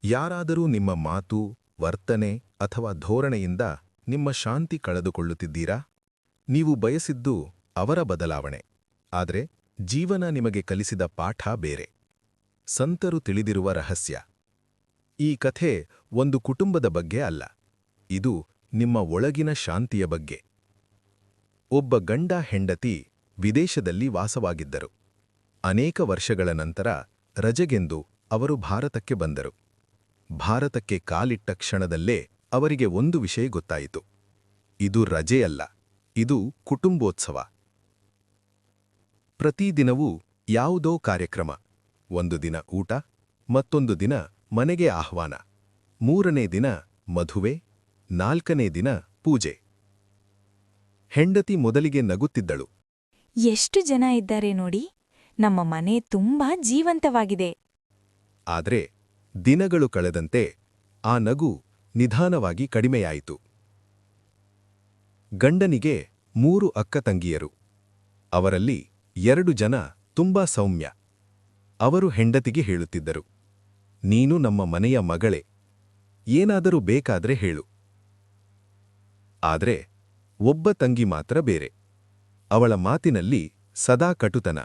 ಯಾರಾದರೂ ನಿಮ್ಮ ಮಾತು, ವರ್ತನೆ ಅಥವಾ ಧೋರಣೆಯಿಂದ ನಿಮ್ಮ ಶಾಂತಿ ಕಳೆದುಕೊಳ್ಳುತ್ತಿದ್ದೀರಾ? ನೀವು ಬಯಸಿದ್ದು ಅವರ ಬದಲಾವಣೆ, ಆದರೆ ಜೀವನ ನಿಮಗೆ ಕಲಿಸಿದ ಪಾಠ ಬೇರೆ. ಸಂತರು ತಿಳಿದಿರುವ ರಹಸ್ಯ. ಈ ಕಥೆ ಒಂದು ಕುಟುಂಬದ ಬಗ್ಗೆ ಅಲ್ಲ, ಇದು ನಿಮ್ಮ ಒಳಗಿನ ಶಾಂತಿಯ ಬಗ್ಗೆ. ಒಬ್ಬ ಗಂಡ ಹೆಂಡತಿ ವಿದೇಶದಲ್ಲಿ ವಾಸವಾಗಿದ್ದರು. ಅನೇಕ ವರ್ಷಗಳ ನಂತರ ರಜೆಗೆಂದು ಅವರು ಭಾರತಕ್ಕೆ ಬಂದರು. ಭಾರತಕ್ಕೆ ಕಾಲಿಟ್ಟ ಕ್ಷಣದಲ್ಲೇ ಅವರಿಗೆ ಒಂದು ವಿಷಯ ಗೊತ್ತಾಯಿತು. ಇದು ರಜೆಯಲ್ಲ, ಇದು ಕುಟುಂಬೋತ್ಸವ. ಪ್ರತಿದಿನವೂ ಯಾವುದೋ ಕಾರ್ಯಕ್ರಮ. ಒಂದು ದಿನ ಊಟ, ಮತ್ತೊಂದು ದಿನ ಮನೆಗೆ ಆಹ್ವಾನ, 3ನೇ ದಿನ ಮದುವೆ, 4ನೇ ದಿನ ಪೂಜೆ. ಹೆಂಡತಿ ಮೊದಲಿಗೆ ನಗುತ್ತಿದ್ದಳು. ಎಷ್ಟು ಜನ ಇದ್ದಾರೆ ನೋಡಿ, ನಮ್ಮ ಮನೆ ತುಂಬಾ ಜೀವಂತವಾಗಿದೆ. ಆದ್ರೆ ದಿನಗಳು ಕಳೆದಂತೆ ಆ ನಗು ನಿಧಾನವಾಗಿ ಕಡಿಮೆಯಾಯಿತು. ಗಂಡನಿಗೆ 3 ಅಕ್ಕ ತಂಗಿಯರು. ಅವರಲ್ಲಿ 2 ಜನ ತುಂಬಾ ಸೌಮ್ಯ. ಅವರು ಹೆಂಡತಿಗೆ ಹೇಳುತ್ತಿದ್ದರು, ನೀನು ನಮ್ಮ ಮನೆಯ ಮಗಳೇ, ಏನಾದರೂ ಬೇಕಾದ್ರೆ ಹೇಳು. ಆದ್ರೆ ಒಬ್ಬ ತಂಗಿ ಮಾತ್ರ ಬೇರೆ. ಅವಳ ಮಾತಿನಲ್ಲಿ ಸದಾ ಕಟುತನ,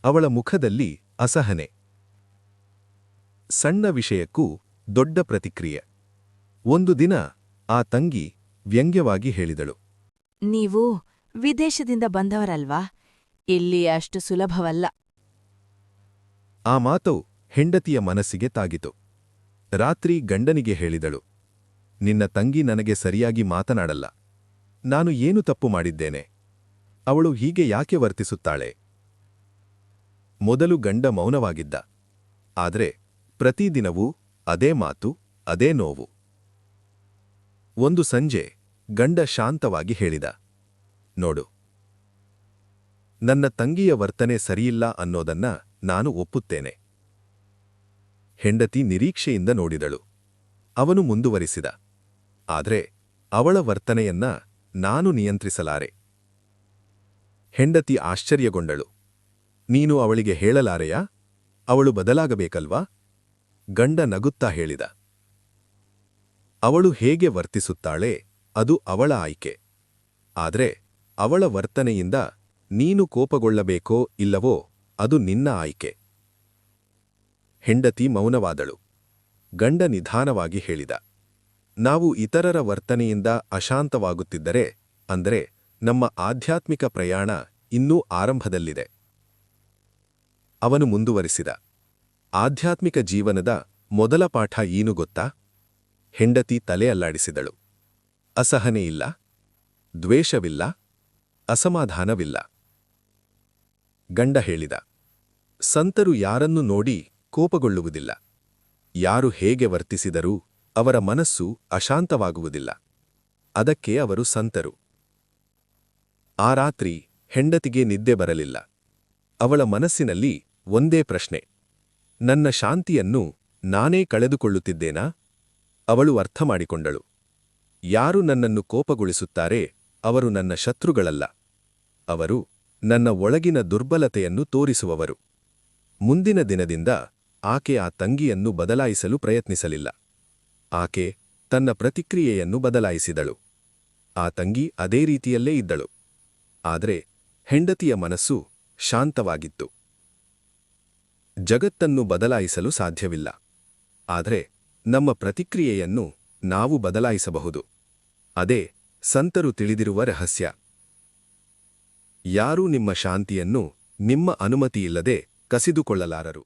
ಅವಳ ಮುಖದಲ್ಲಿ ಅಸಹನೆ. ಸಣ್ಣ ವಿಷಯಕ್ಕೂ ದೊಡ್ಡ ಪ್ರತಿಕ್ರಿಯೆ. ಒಂದು ದಿನ ಆ ತಂಗಿ ವ್ಯಂಗ್ಯವಾಗಿ ಹೇಳಿದಳು, ನೀವು ವಿದೇಶದಿಂದ ಬಂದವರಲ್ವಾ, ಇಲ್ಲಿ ಅಷ್ಟು ಸುಲಭವಲ್ಲ. ಆ ಮಾತು ಹೆಂಡತಿಯ ಮನಸ್ಸಿಗೆ ತಾಗಿತು. ರಾತ್ರಿ ಗಂಡನಿಗೆ ಹೇಳಿದಳು, ನಿನ್ನ ತಂಗಿ ನನಗೆ ಸರಿಯಾಗಿ ಮಾತನಾಡಲ್ಲ. ನಾನು ಏನು ತಪ್ಪು ಮಾಡಿದ್ದೇನೆ? ಅವಳು ಹೀಗೆ ಯಾಕೆ ವರ್ತಿಸುತ್ತಾಳೆ? ಮೊದಲು ಗಂಡ ಮೌನವಾಗಿದ್ದ. ಆದರೆ ಪ್ರತಿದಿನವೂ ಅದೇ ಮಾತು, ಅದೇ ನೋವು. ಒಂದು ಸಂಜೆ ಗಂಡ ಶಾಂತವಾಗಿ ಹೇಳಿದ, ನೋಡು, ನನ್ನ ತಂಗಿಯ ವರ್ತನೆ ಸರಿಯಿಲ್ಲ ಅನ್ನೋದನ್ನ ನಾನು ಒಪ್ಪುತ್ತೇನೆ. ಹೆಂಡತಿ ನಿರೀಕ್ಷೆಯಿಂದ ನೋಡಿದಳು. ಅವನು ಮುಂದುವರಿಸಿದ, ಆದ್ರೆ ಅವಳ ವರ್ತನೆಯನ್ನ ನಾನು ನಿಯಂತ್ರಿಸಲಾರೆ. ಹೆಂಡತಿ ಆಶ್ಚರ್ಯಗೊಂಡಳು. ನೀನು ಅವಳಿಗೆ ಹೇಳಲಾರೆಯಾ? ಅವಳು ಬದಲಾಗಬೇಕಲ್ವಾ? ಗಂಡ ನಗುತ್ತಾ ಹೇಳಿದ, ಅವಳು ಹೇಗೆ ವರ್ತಿಸುತ್ತಾಳೆ ಅದು ಅವಳ ಆಯ್ಕೆ. ಆದ್ರೆ ಅವಳ ವರ್ತನೆಯಿಂದ ನೀನು ಕೋಪಗೊಳ್ಳಬೇಕೋ ಇಲ್ಲವೋ ಅದು ನಿನ್ನ ಆಯ್ಕೆ. ಹೆಂಡತಿ ಮೌನವಾದಳು. ಗಂಡ ನಿಧಾನವಾಗಿ ಹೇಳಿದ, ನಾವು ಇತರರ ವರ್ತನೆಯಿಂದ ಅಶಾಂತವಾಗುತ್ತಿದ್ದರೆ ಅಂದ್ರೆ ನಮ್ಮ ಆಧ್ಯಾತ್ಮಿಕ ಪ್ರಯಾಣ ಇನ್ನೂ ಆರಂಭದಲ್ಲಿದೆ. ಅವನು ಮುಂದುವರಿಸಿದ, ಆಧ್ಯಾತ್ಮಿಕ ಜೀವನದ ಮೊದಲ ಪಾಠ ಏನು ಗೊತ್ತಾ? ಹೆಂಡತಿ ತಲೆ ಅಲ್ಲಾಡಿಸಿದಳು. ಅಸಹನೆಯಿಲ್ಲ, ದ್ವೇಷವಿಲ್ಲ, ಅಸಮಾಧಾನವಿಲ್ಲ. ಗಂಡ ಹೇಳಿದ, ಸಂತರು ಯಾರನ್ನು ನೋಡಿ ಕೋಪಗೊಳ್ಳುವುದಿಲ್ಲ. ಯಾರು ಹೇಗೆ ವರ್ತಿಸಿದರೂ ಅವರ ಮನಸ್ಸು ಅಶಾಂತವಾಗುವುದಿಲ್ಲ. ಅದಕ್ಕೆ ಅವರು ಸಂತರು. ಆ ರಾತ್ರಿ ಹೆಂಡತಿಗೆ ನಿದ್ದೆ ಬರಲಿಲ್ಲ. ಅವಳ ಮನಸ್ಸಿನಲ್ಲಿ ಒಂದೇ ಪ್ರಶ್ನೆ, ನನ್ನ ಶಾಂತಿಯನ್ನು ನಾನೇ ಕಳೆದುಕೊಳ್ಳುತ್ತಿದ್ದೇನಾ? ಅವಳು ಅರ್ಥಮಾಡಿಕೊಂಡಳು. ಯಾರು ನನ್ನನ್ನು ಕೋಪಗೊಳಿಸುತ್ತಾರೆ ಅವರು ನನ್ನ ಶತ್ರುಗಳಲ್ಲ, ಅವರು ನನ್ನ ಒಳಗಿನ ದುರ್ಬಲತೆಯನ್ನು ತೋರಿಸುವವರು. ಮುಂದಿನ ದಿನದಿಂದ ಆಕೆ ಆ ತಂಗಿಯನ್ನು ಬದಲಾಯಿಸಲು ಪ್ರಯತ್ನಿಸಲಿಲ್ಲ. ಆಕೆ ತನ್ನ ಪ್ರತಿಕ್ರಿಯೆಯನ್ನು ಬದಲಾಯಿಸಿದಳು. ಆ ತಂಗಿ ಅದೇ ರೀತಿಯಲ್ಲೇ ಇದ್ದಳು. ಆದರೆ ಹೆಂಡತಿಯ ಮನಸ್ಸು ಶಾಂತವಾಗಿತ್ತು. ಜಗತ್ತನ್ನು ಬದಲಾಯಿಸಲು ಸಾಧ್ಯವಿಲ್ಲ, ಆದರೆ ನಮ್ಮ ಪ್ರತಿಕ್ರಿಯೆಯನ್ನು ನಾವು ಬದಲಾಯಿಸಬಹುದು. ಅದೇ ಸಂತರು ತಿಳಿದಿರುವ ರಹಸ್ಯ. ಯಾರೂ ನಿಮ್ಮ ಶಾಂತಿಯನ್ನು ನಿಮ್ಮ ಅನುಮತಿಯಿಲ್ಲದೆ ಕಸಿದುಕೊಳ್ಳಲಾರರು.